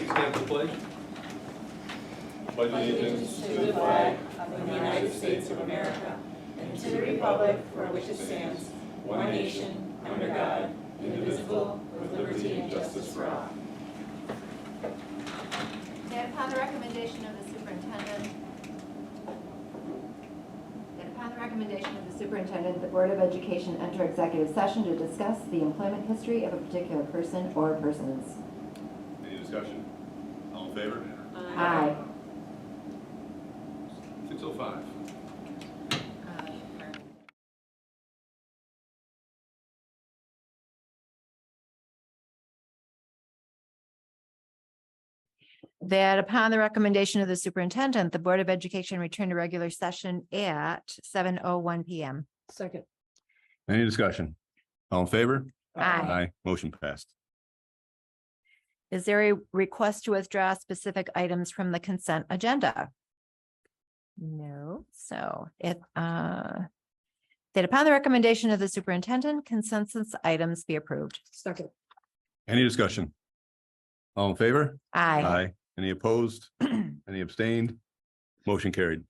Please stand for the pledge. Pledge allegiance to the flag of the United States of America and to the republic for which it stands, one nation, under God, indivisible, with liberty and justice for all. That upon the recommendation of the superintendent, the Board of Education enter executive session to discuss the employment history of a particular person or persons. Any discussion? All in favor? Aye. 6:05. That upon the recommendation of the superintendent, the Board of Education return to regular session at 7:01 PM. Second. Any discussion? All in favor? Aye. Motion passed. Is there a request to withdraw specific items from the consent agenda? No, so that upon the recommendation of the superintendent, consensus items be approved. Second. Any discussion? All in favor? Aye. Any opposed? Any abstained? Motion carried.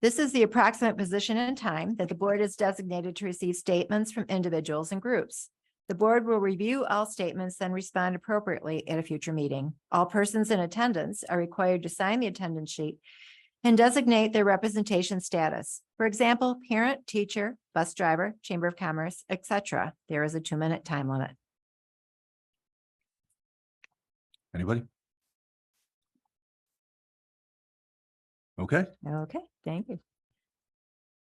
This is the approximate position and time that the board is designated to receive statements from individuals and groups. The board will review all statements and respond appropriately at a future meeting. All persons in attendance are required to sign the attendance sheet and designate their representation status. For example, parent, teacher, bus driver, chamber of commerce, etc. There is a 2-minute time limit. Anybody? Okay, Okay, thank you.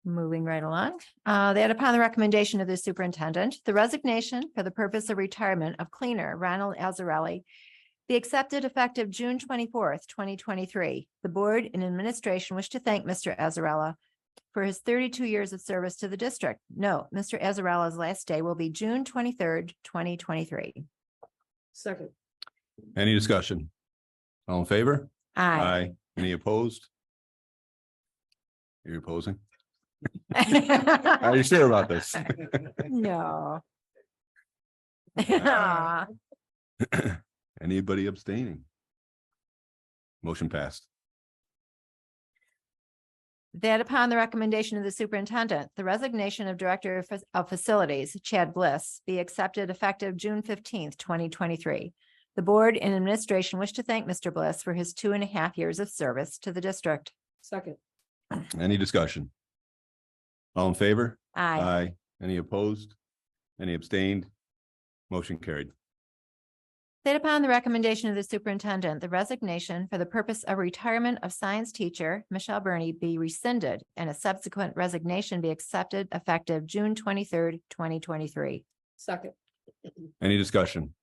Moving right along, that upon the recommendation of the superintendent, the resignation for the purpose of retirement of cleaner Ronald Azzarelli be accepted effective June 24th, 2023. The board and administration wish to thank Mr. Azzarella for his 32 years of service to the district. No, Mr. Azzarella's last day will be June 23rd, 2023. Second. any discussion? All in favor? Aye. Any opposed? You're opposing? Are you sure about this? No. Anybody abstaining? Motion passed. That upon the recommendation of the superintendent, the resignation of Director of Facilities, Chad Bliss, be accepted effective June 15th, 2023. The board and administration wish to thank Mr. Bliss for his 2.5 years of service to the district. Second. Any discussion? All in favor? Aye. Any opposed? Any abstained? Motion carried. That upon the recommendation of the superintendent, the resignation for the purpose of retirement of science teacher Michelle Burney be rescinded and a subsequent resignation be accepted effective June 23rd, 2023. Second. Any discussion?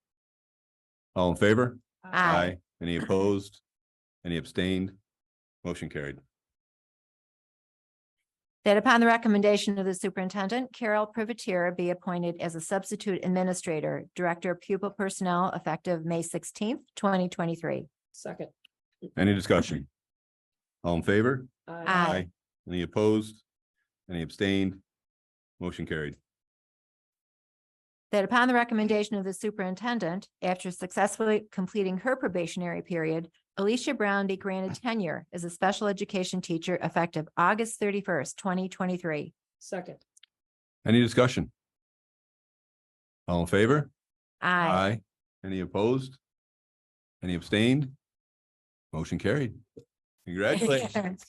All in favor? Aye. Any opposed? Any abstained? Motion carried. That upon the recommendation of the superintendent, Carol Privateer be appointed as a substitute administrator, director of pupil personnel effective May 16th, 2023. Second. Any discussion? All in favor? Aye. Any opposed? Any abstained? Motion carried. That upon the recommendation of the superintendent, after successfully completing her probationary period, Alicia Brown be granted tenure as a special education teacher effective August 31st, 2023. Second. Any discussion? All in favor? Aye. Any opposed? Any abstained? Motion carried. Congratulations.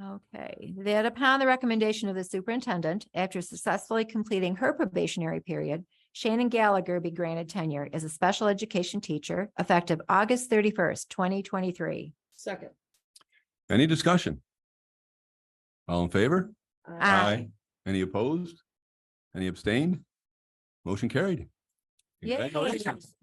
Okay, that upon the recommendation of the superintendent, after successfully completing her probationary period, Shannon Gallagher be granted tenure as a special education teacher effective August 31st, 2023. Second. Any discussion? All in favor? Aye. Any opposed? Any abstained? Motion carried. Yay. Congratulations.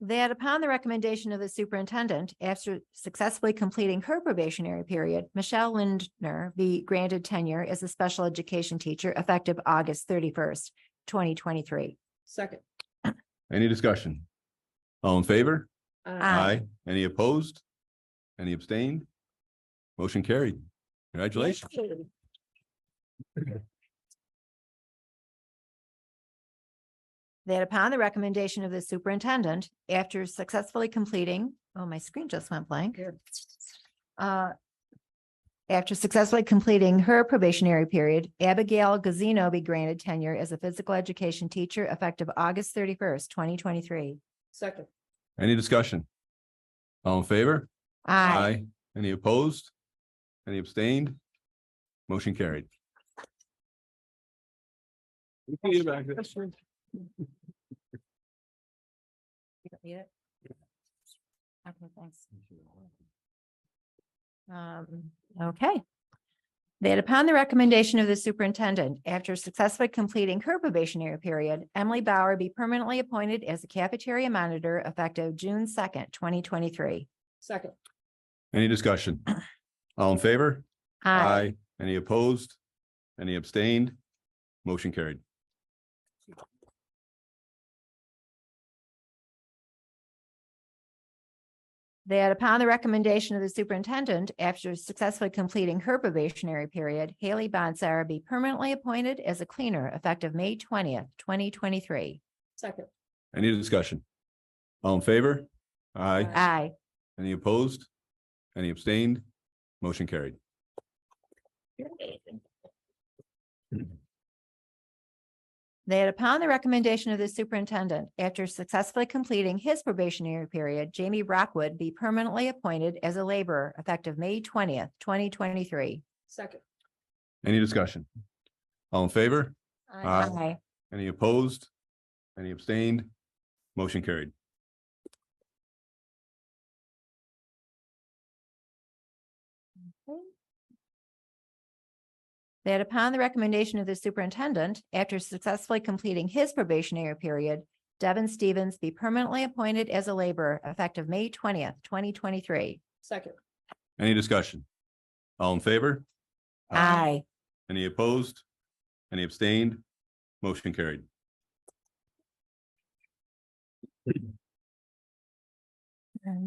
That upon the recommendation of the superintendent, after successfully completing her probationary period, Michelle Lindner be granted tenure as a special education teacher effective August 31st, 2023. Second. Any discussion? All in favor? Aye. Any opposed? Any abstained? Motion carried. Congratulations. That upon the recommendation of the superintendent, after successfully completing, oh, my screen just went blank. After successfully completing her probationary period, Abigail Gazino be granted tenure as a physical education teacher effective August 31st, 2023. Second. Any discussion? All in favor? Aye. Any opposed? Any abstained? Motion carried. You don't need it? Okay, thanks. Okay. That upon the recommendation of the superintendent, after successfully completing her probationary period, Emily Bauer be permanently appointed as a cafeteria monitor effective June 2nd, 2023. Second. Any discussion? All in favor? Any opposed? Any abstained? Motion carried. That upon the recommendation of the superintendent, after successfully completing her probationary period, Haley Bonsar be permanently appointed as a cleaner effective May 20th, 2023. Second. Any discussion? All in favor? Aye. Aye. Any opposed? Any abstained? Motion carried. That upon the recommendation of the superintendent, after successfully completing his probationary period, Jamie Rockwood be permanently appointed as a laborer effective May 20th, 2023. Second. Any discussion? All in favor? Aye. Any opposed? Any abstained? Motion carried. That upon the recommendation of the superintendent, after successfully completing his probationary period, Devin Stevens be permanently appointed as a laborer effective May 20th, 2023. Second. Any discussion? All in favor? Aye. Any opposed? Any abstained? Motion carried.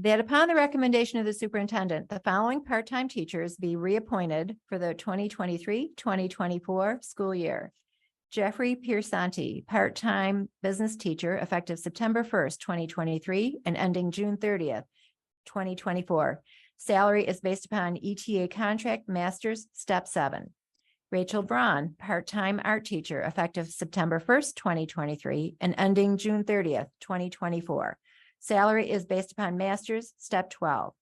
That upon the recommendation of the superintendent, the following part-time teachers be reappointed for the 2023-2024 school year. Jeffrey Piersanti, part-time business teacher effective September 1st, 2023 and ending June 30th, 2024. Salary is based upon ETA contract masters, step 7. Rachel Braun, part-time art teacher effective September 1st, 2023 and ending June 30th, 2024. Salary is based upon masters, step 12.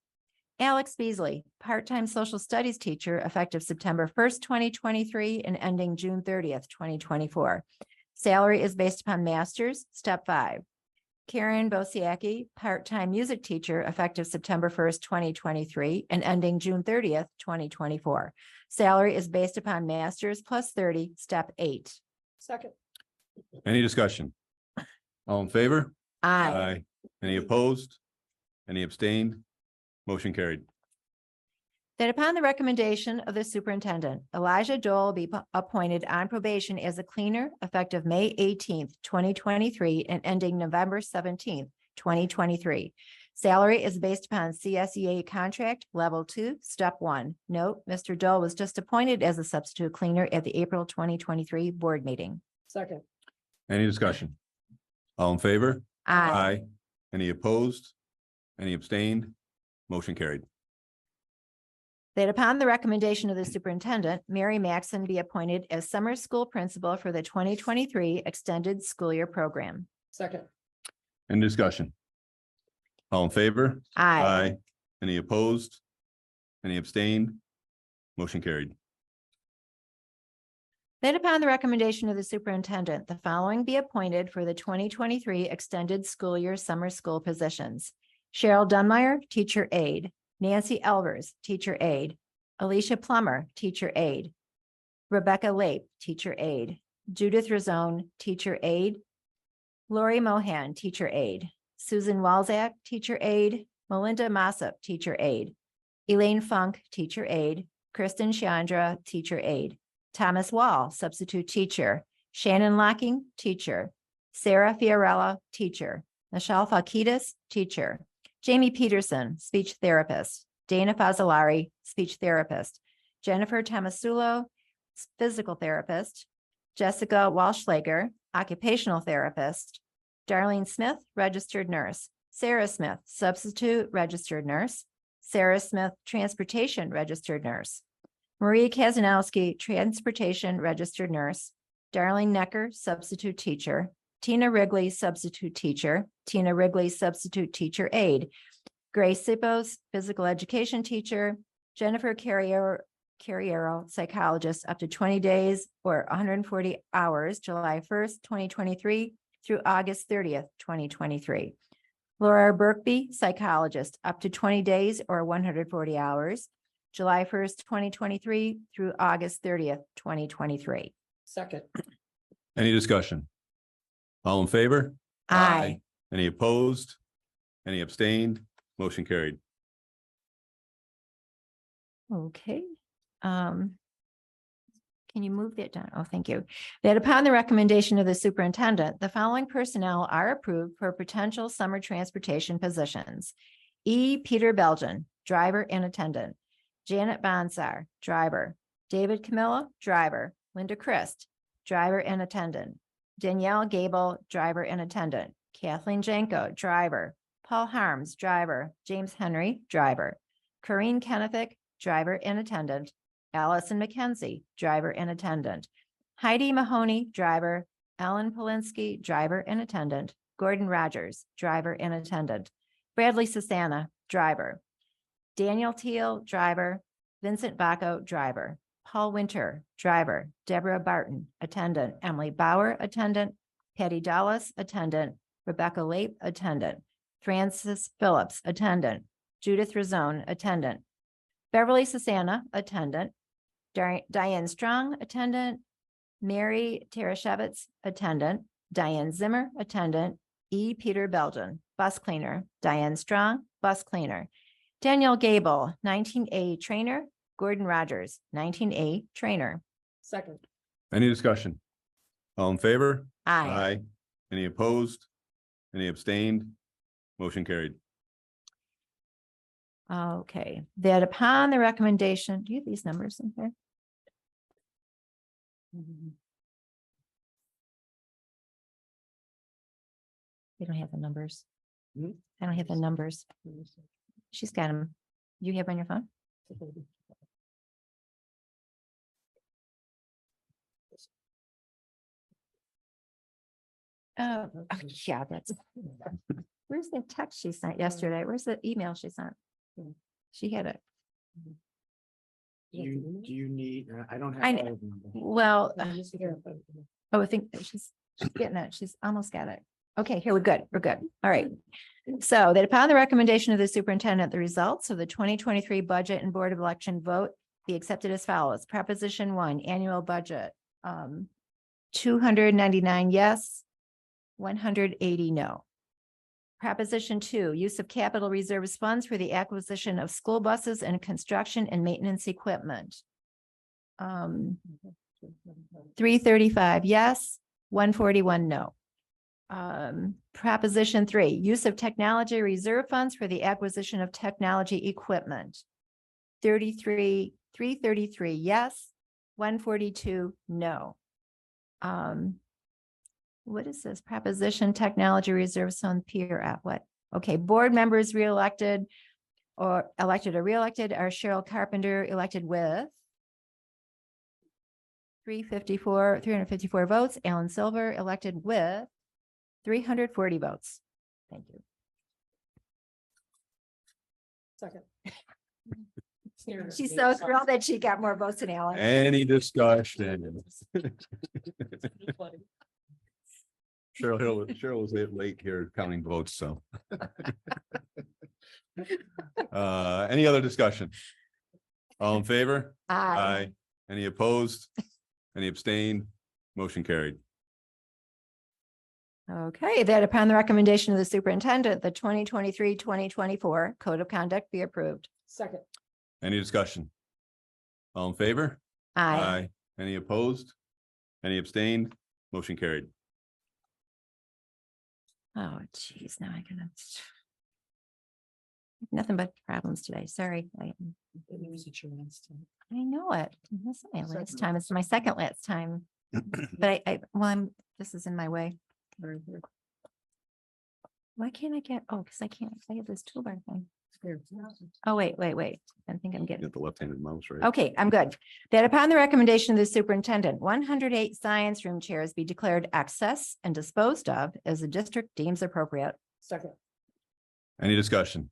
Alex Beasley, part-time social studies teacher effective September 1st, 2023 and ending June 30th, 2024. Salary is based upon masters, step 5. Karen Bosiacki, part-time music teacher effective September 1st, 2023 and ending June 30th, 2024. Salary is based upon masters plus 30, step 8. Second. Any discussion? All in favor? Aye. Any opposed? Any abstained? Motion carried. That upon the recommendation of the superintendent, Elijah Dole be appointed on probation as a cleaner effective May 18th, 2023 and ending November 17th, 2023. Salary is based upon CSEA contract level 2, step 1. Note, Mr. Dole was just appointed as a substitute cleaner at the April 2023 board meeting. Second. Any discussion? All in favor? Aye. Any opposed? Any abstained? Motion carried. That upon the recommendation of the superintendent, Mary Maxon be appointed as summer school principal for the 2023 extended school year program. Second. Any discussion? All in favor? Aye. Any opposed? Any abstained? Motion carried. That upon the recommendation of the superintendent, the following be appointed for the 2023 extended school year summer school positions. Cheryl Dunmeyer, teacher aide. Nancy Elvers, teacher aide. Alicia Plummer, teacher aide. Rebecca Lape, teacher aide. Judith Razone, teacher aide. Lori Mohan, teacher aide. Susan Walzak, teacher aide. Melinda Mossop, teacher aide. Elaine Funk, teacher aide. Kristen Chandra, teacher aide. Thomas Wall, substitute teacher. Shannon Locking, teacher. Sarah Fiorella, teacher. Michelle Falkitis, teacher. Jamie Peterson, speech therapist. Dana Fazzolari, speech therapist. Jennifer Tomasulo, physical therapist. Jessica Walschlager, occupational therapist. Darlene Smith, registered nurse. Sarah Smith, substitute registered nurse. Sarah Smith, transportation registered nurse. Marie Kazanowski, transportation registered nurse. Darlene Necker, substitute teacher. Tina Wrigley, substitute teacher. Tina Wrigley, substitute teacher aide. Grace Sipos, physical education teacher. Jennifer Carriero, psychologist, up to 20 days or 140 hours, July 1st, 2023 through August 30th, 2023. Laura Berkby, psychologist, up to 20 days or 140 hours, July 1st, 2023 through August 30th, 2023. Second. Any discussion? All in favor? Aye. Any opposed? Any abstained? Motion carried. Okay. Can you move that down? Oh, thank you. That upon the recommendation of the superintendent, the following personnel are approved for potential summer transportation positions. E. Peter Belgian, driver and attendant. Janet Bonsar, driver. David Camilla, driver. Linda Christ, driver and attendant. Danielle Gable, driver and attendant. Kathleen Janko, driver. Paul Harms, driver. James Henry, driver. Corinne Kennefic, driver and attendant. Allison McKenzie, driver and attendant. Heidi Mahoney, driver. Ellen Polinsky, driver and attendant. Gordon Rogers, driver and attendant. Bradley Susanna, driver. Daniel Teal, driver. Vincent Bacco, driver. Paul Winter, driver. Deborah Barton, attendant. Emily Bauer, attendant. Patty Dallas, attendant. Rebecca Lape, attendant. Francis Phillips, attendant. Judith Razone, attendant. Beverly Susanna, attendant. Diane Strong, attendant. Mary Tereshevitz, attendant. Diane Zimmer, attendant. E. Peter Belgian, bus cleaner. Diane Strong, bus cleaner. Danielle Gable, 19A trainer. Gordon Rogers, 19A trainer. Second. Any discussion? All in favor? Aye. Any opposed? Any abstained? Motion carried. Okay, that upon the recommendation, do you have these numbers in here? They don't have the numbers. Hmm? I don't have the numbers. She's got them. You have 'em on your phone? Oh, yeah, that's. Where's the text she sent yesterday? Where's the email she sent? She had it. Do you need, I don't have. I all kn- of them. Well, oh, I think that she's getting it. She's almost got it. Okay, here we're good. We're good. All right. So that upon the recommendation of the superintendent, the results of the 2023 budget and board of election vote be accepted as follows. Proposition 1, annual budget. 299 yes, 180 no. Proposition 2, use of capital reserves funds for the acquisition of school buses and construction and maintenance equipment. 335 yes, 141 no. Proposition 3, use of technology reserve funds for the acquisition of technology equipment. 333 yes, 142 no. What is this? Proposition technology reserves fund peer at what? Okay, board members reelected or elected or reelected are Cheryl Carpenter elected with 354 votes. Alan Silver elected with 340 votes. Thank you. Second. She's so thrilled that she got more votes than Alan. Any discussion? Cheryl was late here counting votes, so. Any other discussion? All in favor? Aye. Any opposed? Any abstained? Motion carried. Okay, that upon the recommendation of the superintendent, the 2023-2024 code of conduct be approved. Second. Any discussion? All in favor? Aye. Any opposed? Any abstained? Motion carried. Oh, geez, now I gotta. Nothing but problems today. Sorry. Maybe was it your last time? I know it. This is my last Second. time. It's my second last time. But this is in my way. Very good. Why can't I get, because I can't, I have this toolbar thing. Here. Oh, wait. I think I'm You getting. got the left-handed mouse, right? Okay, I'm good. That upon the recommendation of the superintendent, 108 science room chairs be declared excess and disposed of as the district deems appropriate. Second. Any discussion?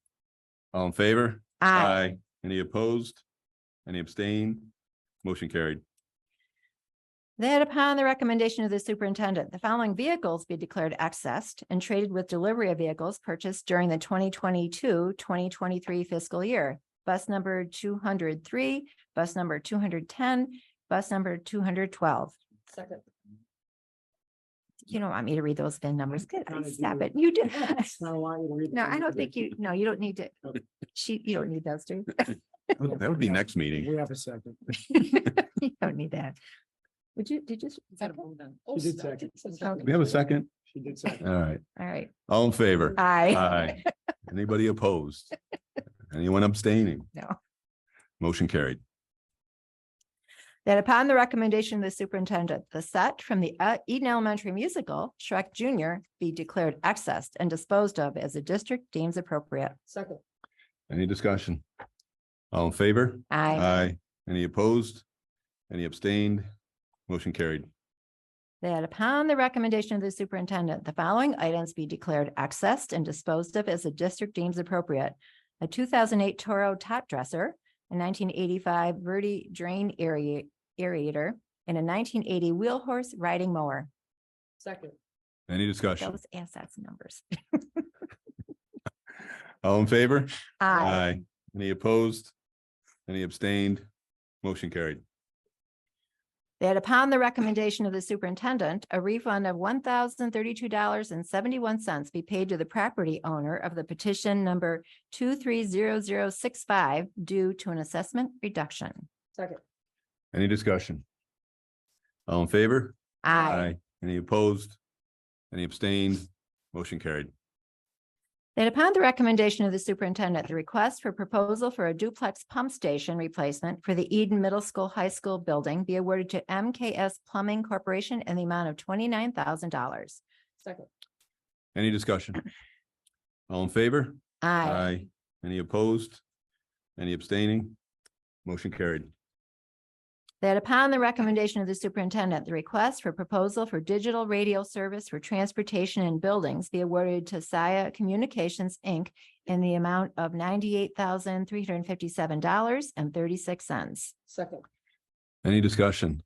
All in favor? Aye. Any opposed? Any abstain? Motion carried. That upon the recommendation of the superintendent, the following vehicles be declared accessed and traded with delivery of vehicles purchased during the 2022-2023 fiscal year. Bus number 203, bus number 210, bus number 212. Second. You don't want me to read those VIN numbers. Good, Kinda stop do. it. You do. I don't want you to read the No, I thing. don't think you, no, you don't need to. You don't need those, do you? That would be next meeting. We have a second. You don't need that. Did you? second? Oh, She did second. We have a second? She did second. All right. All right. All in favor? Aye. Aye. Anybody opposed? Anyone abstaining? No. Motion carried. That upon the recommendation of the superintendent, the set from the Eden Elementary musical Shrek Junior be declared accessed and disposed of as the district deems appropriate. Second. Any discussion? All in favor? Aye. Aye. Any opposed? Any abstained? Motion carried. That upon the recommendation of the superintendent, the following items be declared accessed and disposed of as the district deems appropriate. A 2008 Toro top dresser, a 1985 Verdi drain aerator, and a 1980 wheel horse riding mower. Second. Any discussion? Those assets numbers. All in favor? Aye. Any opposed? Any abstained? Motion carried. That upon the recommendation of the superintendent, a refund of $1,032.71 be paid to the property owner of the petition number 230065 due to an assessment reduction. Second. Any discussion? All in favor? Aye. Any opposed? Any abstained? Motion carried. That upon the recommendation of the superintendent, the request for proposal for a duplex pump station replacement for the Eden Middle School High School building be awarded to MKS Plumbing Corporation in the amount of $29,000. Second. Any discussion? All in favor? Aye. Any opposed? Any abstaining? Motion carried. That upon the recommendation of the superintendent, the request for proposal for digital radio service for transportation and buildings be awarded to Saya Communications, Inc. in the amount of $98,357.36. Second. Any discussion?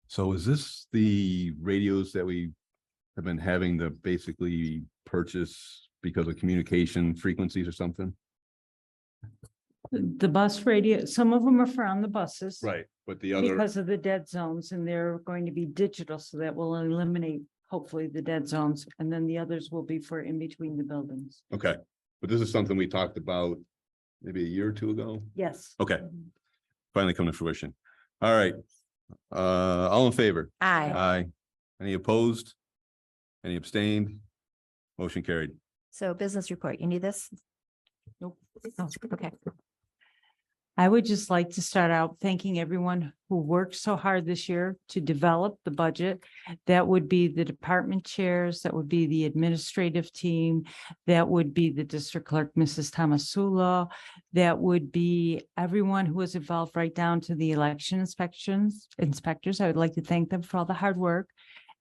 So is this the radios that we have been having to basically purchase because of communication frequencies or something? The bus radio, some of them are for on the buses. Right, but the other, Because of the dead zones, and they're going to be digital, so that will eliminate hopefully the dead zones, and then the others will be for in between the buildings. okay, but this is something we talked about maybe a year or two ago. Yes. Okay, finally come to fruition. All right. All in favor? Aye. Aye. Any opposed? Any abstained? Motion carried. So business report, you need this? Nope. Oh, okay. I would just like to start out thanking everyone who worked so hard this year to develop the budget. That would be the department chairs, that would be the administrative team, that would be the district clerk, Mrs. Tomasula, that would be everyone who was involved right down to the election inspectors. I would like to thank them for all the hard work.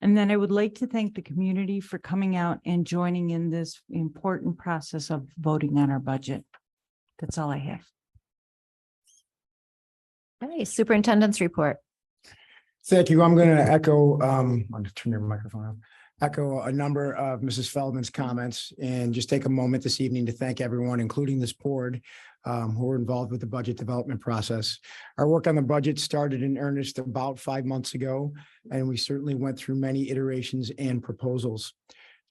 And then I would like to thank the community for coming out and joining in this important process of voting on our budget. That's all I have. Hey, superintendent's report. Thank you. I'm going to echo, I'm going to turn your microphone off. Echo a number of Mrs. Feldman's comments and just take a moment this evening to thank everyone, including this board, who were involved with the budget development process. Our work on the budget started in earnest about 5 months ago, and we certainly went through many iterations and proposals.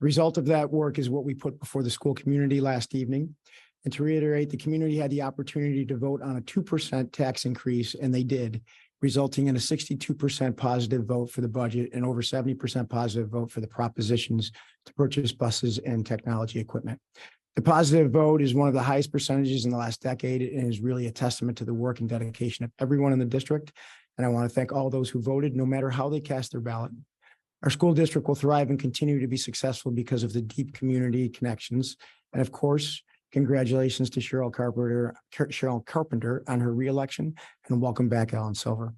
The result of that work is what we put before the school community last evening. And to reiterate, the community had the opportunity to vote on a 2% tax increase, and they did, resulting in a 62% positive vote for the budget and over 70% positive vote for the propositions to purchase buses and technology equipment. The positive vote is one of the highest percentages in the last decade and is really a testament to the work and dedication of everyone in the district. And I want to thank all those who voted, no matter how they cast their ballot. Our school district will thrive and continue to be successful because of the deep community connections. And of course, congratulations to Cheryl Carpenter on her reelection, and welcome back, Alan Silver.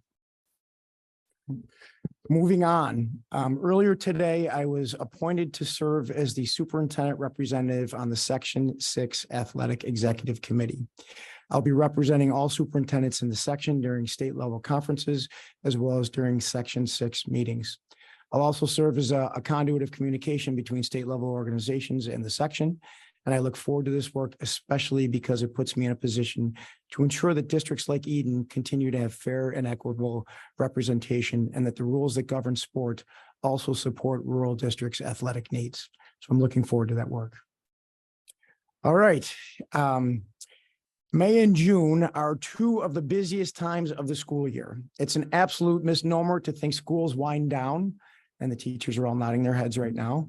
Moving on, earlier today, I was appointed to serve as the superintendent representative on the Section 6 Athletic Executive Committee. I'll be representing all superintendents in the section during state level conferences, as well as during Section 6 meetings. I'll also serve as a conduit of communication between state level organizations and the section. And I look forward to this work, especially because it puts me in a position to ensure that districts like Eden continue to have fair and equitable representation, and that the rules that govern sport also support rural districts' athletic needs. So I'm looking forward to that work. All right. May and June are two of the busiest times of the school year. It's an absolute misnomer to think schools wind down, and the teachers are all nodding their heads right now.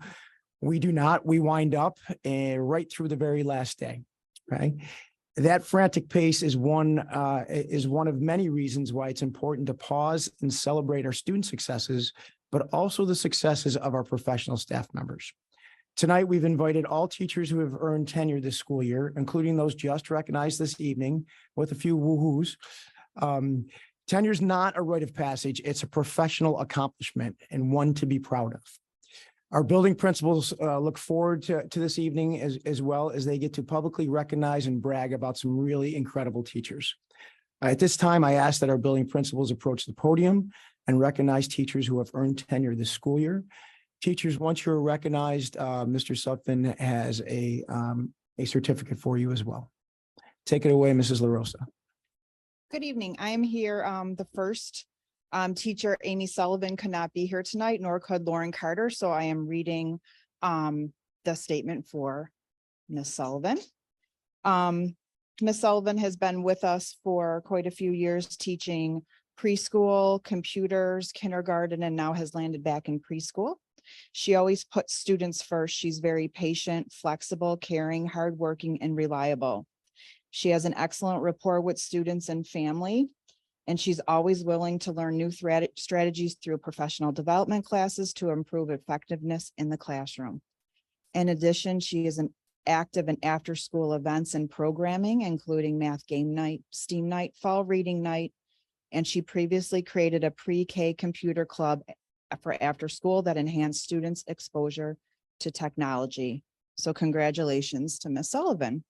We do not. We wind up right through the very last day, right? That frantic pace is one of many reasons why it's important to pause and celebrate our student successes, but also the successes of our professional staff members. Tonight, we've invited all teachers who have earned tenure this school year, including those just recognized this evening with a few woo-hoos. Tenure is not a rite of passage. It's a professional accomplishment and one to be proud of. Our building principals look forward to this evening as well, as they get to publicly recognize and brag about some really incredible teachers. At this time, I ask that our building principals approach the podium and recognize teachers who have earned tenure this school year. Teachers, once you're recognized, Mr. Sutphin has a certificate for you as well. Take it away, Mrs. LaRosa. Good evening. I am here, the first teacher, Amy Sullivan, could not be here tonight, nor could Lauren Carter. So I am reading the statement for Ms. Sullivan. Ms. Sullivan has been with us for quite a few years, teaching preschool, computers, kindergarten, and now has landed back in preschool. She always puts students first. She's very patient, flexible, caring, hardworking, and reliable. She has an excellent rapport with students and family, and she's always willing to learn new strategies through professional development classes to improve effectiveness in the classroom. In addition, she is active in after-school events and programming, including math game night, STEAM night, fall reading night, and she previously created a pre-K computer club for after school that enhanced students' exposure to technology. So congratulations to Ms. Sullivan.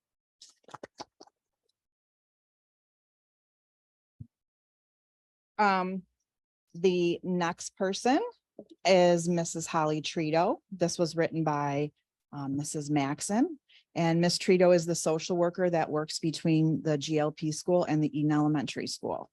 The next person is Mrs. Holly Trito. This was written by Mrs. Maxon, and Ms. Trito is the social worker that works between the GLP school and the Eden Elementary School.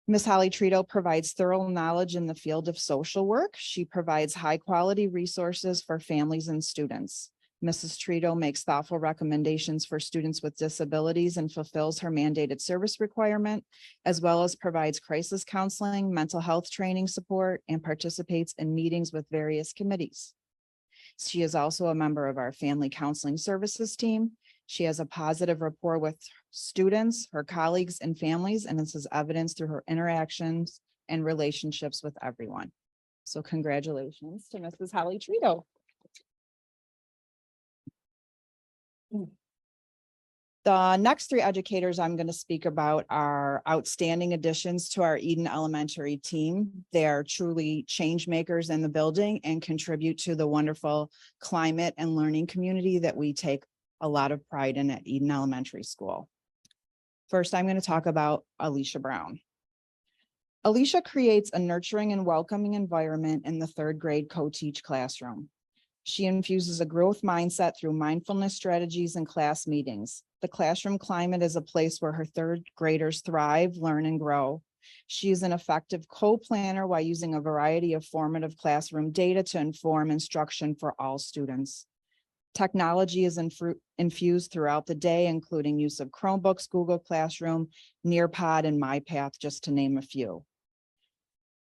Ms. Holly Trito provides thorough knowledge in the field of social work. She provides high quality resources for families and students. Mrs. Trito makes thoughtful recommendations for students with disabilities and fulfills her mandated service requirement, as well as provides crisis counseling, mental health training support, and participates in meetings with various committees. She is also a member of our family counseling services team. She has a positive rapport with students, her colleagues, and families, and this is evidenced through her interactions and relationships with everyone. So congratulations to Mrs. Holly Trito. The next three educators I'm going to speak about are outstanding additions to our Eden Elementary team. They are truly change makers in the building and contribute to the wonderful climate and learning community that we take a lot of pride in at Eden Elementary School. First, I'm going to talk about Alicia Brown. Alicia creates a nurturing and welcoming environment in the third grade co-teach classroom. She infuses a growth mindset through mindfulness strategies and class meetings. The classroom climate is a place where her third graders thrive, learn, and grow. She is an effective co-planner while using a variety of formative classroom data to inform instruction for all students. Technology is infused throughout the day, including use of Chromebooks, Google Classroom, Nearpod, and MyPath, just to name a few.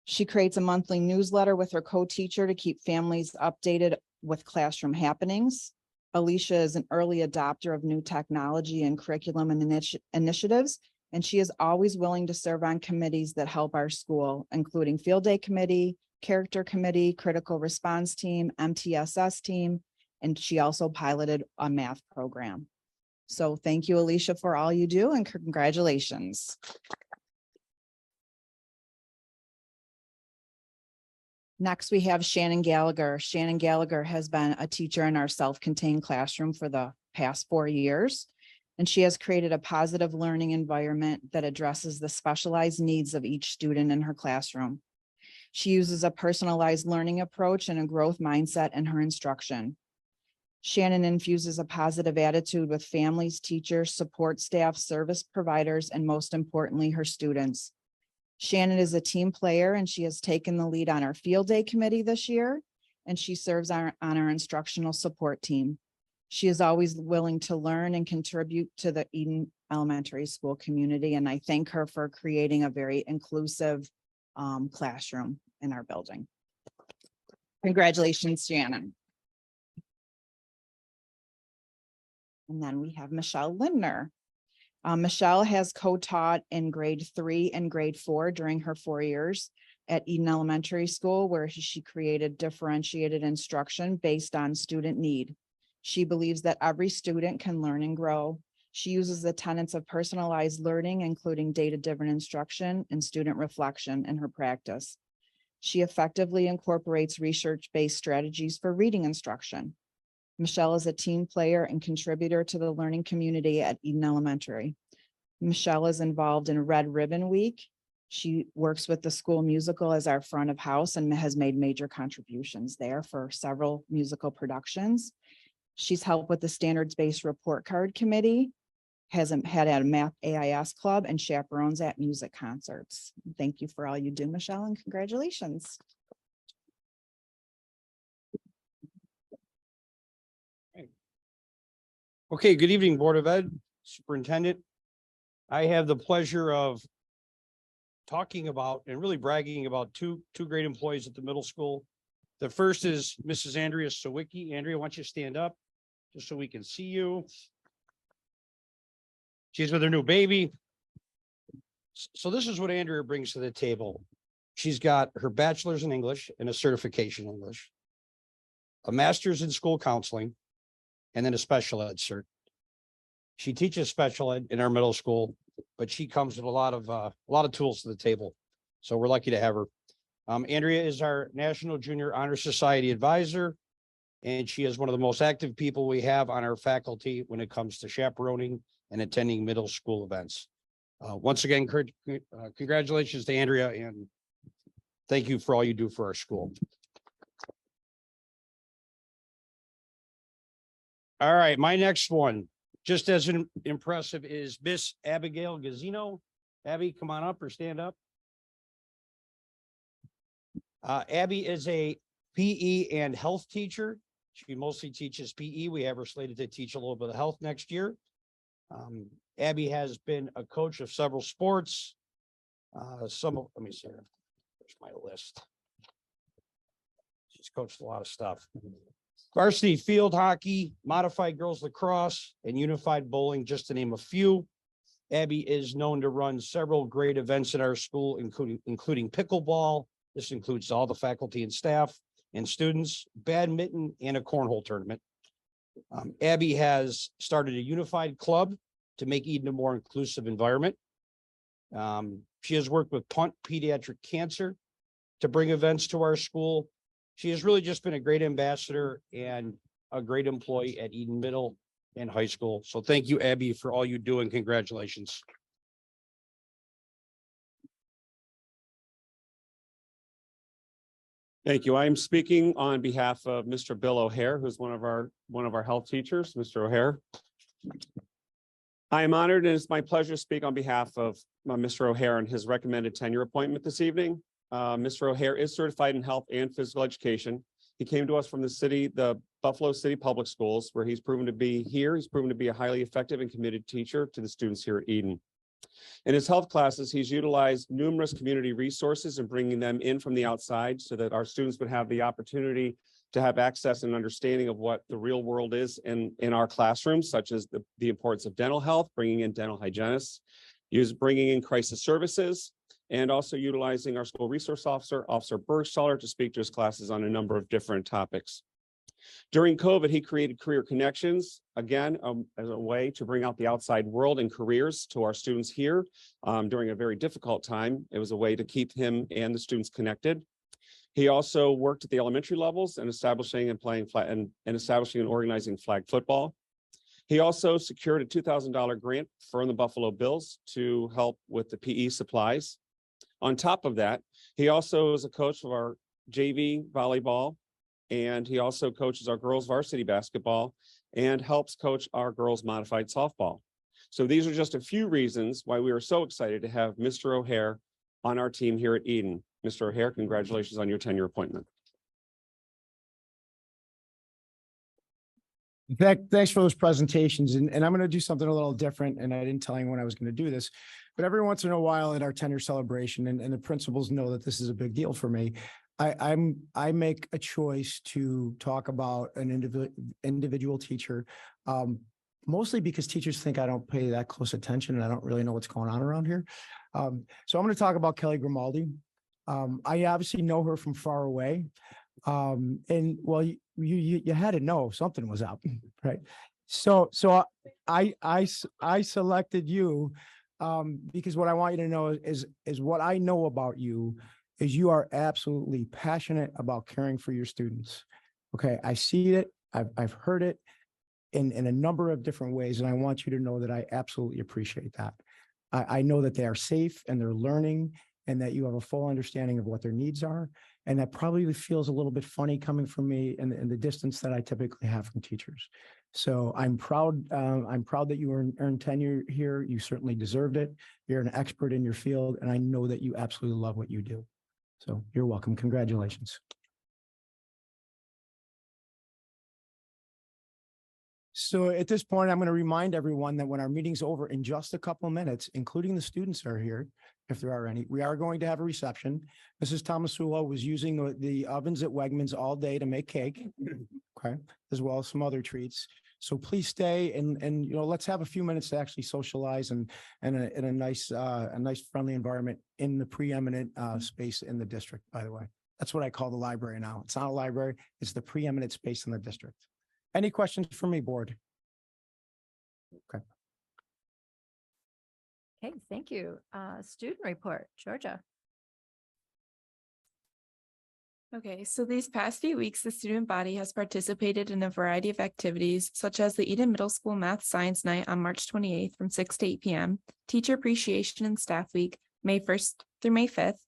She creates a monthly newsletter with her co-teacher to keep families updated with classroom happenings. Alicia is an early adopter of new technology and curriculum and initiatives, and she is always willing to serve on committees that help our school, including Field Day Committee, Character Committee, Critical Response Team, MTSS Team, and she also piloted a math program. So thank you, Alicia, for all you do, and congratulations. Next, we have Shannon Gallagher. Shannon Gallagher has been a teacher in our self-contained classroom for the past 4 years, and she has created a positive learning environment that addresses the specialized needs of each student in her classroom. She uses a personalized learning approach and a growth mindset in her instruction. Shannon infuses a positive attitude with families, teachers, support staff, service providers, and most importantly, her students. Shannon is a team player, and she has taken the lead on our Field Day Committee this year, and she serves on our instructional support team. She is always willing to learn and contribute to the Eden Elementary School community, and I thank her for creating a very inclusive classroom in our building. Congratulations, Shannon. And then we have Michelle Lindner. Michelle has co-taught in grade 3 and grade 4 during her 4 years at Eden Elementary School, where she created differentiated instruction based on student need. She believes that every student can learn and grow. She uses the tenets of personalized learning, including data-driven instruction and student reflection in her practice. She effectively incorporates research-based strategies for reading instruction. Michelle is a team player and contributor to the learning community at Eden Elementary. Michelle is involved in Red Ribbon Week. She works with the school musical as our front of house and has made major contributions there for several musical productions. She's helped with the standards-based report card committee, had a math AIS club, and chaperones at music concerts. Thank you for all you do, Michelle, and congratulations. Okay, good evening, Board of Ed, Superintendent. I have the pleasure of talking about and really bragging about two great employees at the middle school. The first is Mrs. Andrea Sawicki. Andrea, why don't you stand up just so we can see you? She's with her new baby. So this is what Andrea brings to the table. She's got her bachelor's in English and a certification in English, a master's in school counseling, and then a special ed cert. She teaches special ed in our middle school, but she comes with a lot of tools to the table. So we're lucky to have her. Andrea is our National Junior Honor Society advisor, and she is one of the most active people we have on our faculty when it comes to chaperoning and attending middle school events. Once again, congratulations to Andrea, and thank you for all you do for our school. All right, my next one, just as impressive, is Miss Abigail Gazzino. Abby, come on up or stand up. Abby is a PE and health teacher. She mostly teaches PE. We have her slated to teach a little bit of health next year. Abby has been a coach of several sports. Let me see here. There's my list. She's coached a lot of stuff. Varsity field hockey, modified girls lacrosse, and unified bowling, just to name a few. Abby is known to run several great events at our school, including pickleball. This includes all the faculty and staff and students, badminton, and a cornhole tournament. Abby has started a unified club to make Eden a more inclusive environment. She has worked with Punt Pediatric Cancer to bring events to our school. She has really just been a great ambassador and a great employee at Eden Middle and High School. So thank you, Abby, for all you do, and congratulations. Thank you. I am speaking on behalf of Mr. Bill O'Hare, who's one of our health teachers. Mr. O'Hare. I am honored, and it's my pleasure to speak on behalf of Mr. O'Hare and his recommended tenure appointment this evening. Mr. O'Hare is certified in health and physical education. He came to us from the Buffalo City Public Schools, where he's proven to be a highly effective and committed teacher to the students here at Eden. In his health classes, he's utilized numerous community resources and bringing them in from the outside so that our students would have the opportunity to have access and understanding of what the real world is in our classrooms, such as the importance of dental health, bringing in dental hygienists, bringing in crisis services, and also utilizing our school resource officer, Officer Bergstaller, to speak to his classes on a number of different topics. During COVID, he created Career Connections, again, as a way to bring out the outside world and careers to our students here during a very difficult time. It was a way to keep him and the students connected. He also worked at the elementary levels and establishing and playing and establishing and organizing flag football. He also secured a $2,000 grant from the Buffalo Bills to help with the PE supplies. On top of that, he also is a coach of our JV volleyball, and he also coaches our girls varsity basketball and helps coach our girls modified softball. So these are just a few reasons why we are so excited to have Mr. O'Hare on our team here at Eden. Mr. O'Hare, congratulations on your tenure appointment. Thanks for those presentations. And I'm going to do something a little different. And I didn't tell anyone I was going to do this, but every once in a while at our tenure celebration, and the principals know that this is a big deal for me, I make a choice to talk about an individual teacher, mostly because teachers think I don't pay that close attention and I don't really know what's going on around here. So I'm going to talk about Kelly Grimaldi. I obviously know her from far away. And well, you had to know something was up, right? So I selected you because what I want you to know is what I know about you is you are absolutely passionate about caring for your students. Okay, I see it, I've heard it in a number of different ways, and I want you to know that I absolutely appreciate that. I know that they are safe and they're learning, and that you have a full understanding of what their needs are. And that probably feels a little bit funny coming from me in the distance that I typically have from teachers. So I'm proud that you earned tenure here. You certainly deserved it. You're an expert in your field, and I know that you absolutely love what you do. So you're welcome. Congratulations. So at this point, I'm going to remind everyone that when our meeting's over in just a couple of minutes, including the students are here, if there are any, we are going to have a reception. Mrs. Tomasula was using the ovens at Wegmans all day to make cake, okay, as well as some other treats. So please stay and you know, let's have a few minutes to actually socialize and in a nice friendly environment in the preeminent space in the district. By the way, that's what I call the library now. It's not a library; it's the preeminent space in the district. Any questions for me, board? Okay. Okay, thank you. Student report, Georgia. Okay, so these past few weeks, the student body has participated in a variety of activities, such as the Eden Middle School Math Science Night on March 28th from 6 to 8 p.m., Teacher Appreciation and Staff Week, May 1st through May 5th,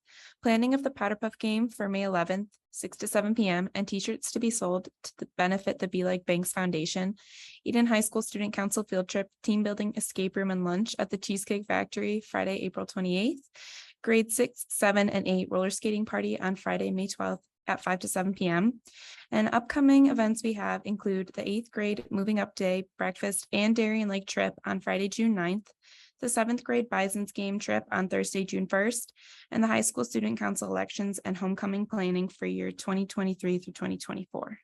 planning of the Powder Puff Game for May 11th, 6 to 7 p.m., and t-shirts to be sold to benefit the Be Like Banks Foundation, Eden High School Student Council field trip, team building, escape room, and lunch at the Cheesecake Factory, Friday, April 28th, grade 6, 7, and 8 roller skating party on Friday, May 12th at 5 to 7 p.m. And upcoming events we have include the 8th grade Moving Up Day, breakfast, and Darien Lake trip on Friday, June 9th, the 7th grade Bison's game trip on Thursday, June 1st, and the high school student council elections and homecoming planning for year 2023 through 2024.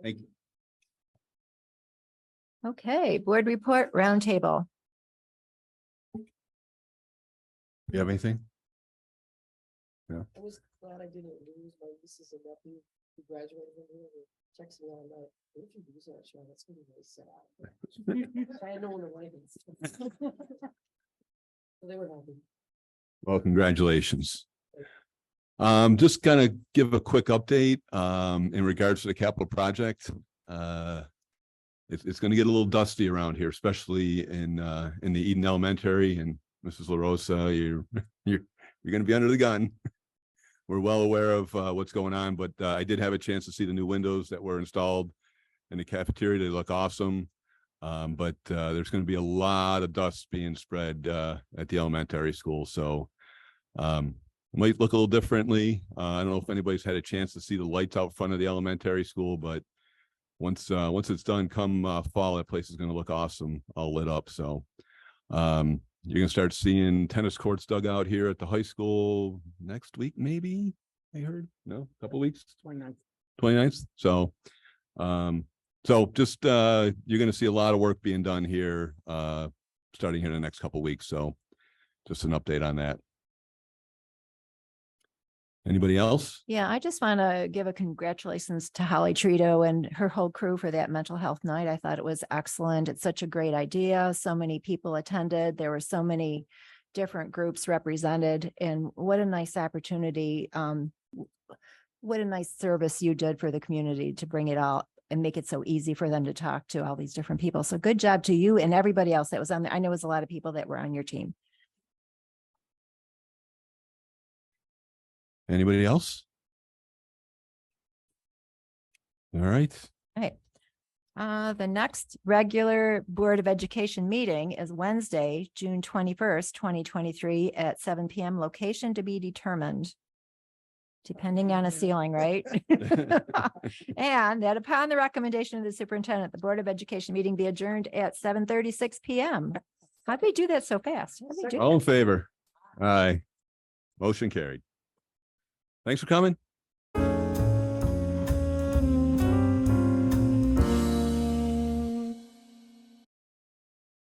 Thank you. Okay, board report roundtable. You have anything? I was glad I didn't lose my nieces and nephew who graduated from here. They texted me all night. What if you lose that, Sean? That's gonna be really sad. I had no one to write it. So they were happy. Well, congratulations. Just gonna give a quick update in regards to the capital project. It's gonna get a little dusty around here, especially in the Eden Elementary, and Mrs. LaRosa, you're gonna be under the gun. We're well aware of what's going on, but I did have a chance to see the new windows that were installed in the cafeteria. They look awesome. But there's going to be a lot of dust being spread at the elementary school. So it might look a little differently. I don't know if anybody's had a chance to see the lights out front of the elementary school, but once it's done come fall, that place is going to look awesome, all lit up. So you're going to start seeing tennis courts dug out here at the high school next week, maybe. I heard, no, couple weeks, 29th. 29th. So, just, you're gonna see a lot of work being done here, starting here in the next couple weeks. So just an update on that. Anybody else? Yeah, I just want to give a congratulations to Holly Trito and her whole crew for that mental health night. I thought it was excellent. It's such a great idea. So many people attended. There were so many different groups represented, and what a nice opportunity. What a nice service you did for the community to bring it out and make it so easy for them to talk to all these different people. So good job to you and everybody else that was on there. I know it was a lot of people that were on your team. Anybody else? All right. Right. The next regular Board of Education meeting is Wednesday, June 21st, 2023 at 7 PM, location to be determined. Depending on a ceiling, right? And that upon the recommendation of the superintendent, the Board of Education meeting be adjourned at 7:36 PM. How'd we do that so fast? How'd we do All in that? favor? Aye. Motion carried. Thanks for coming.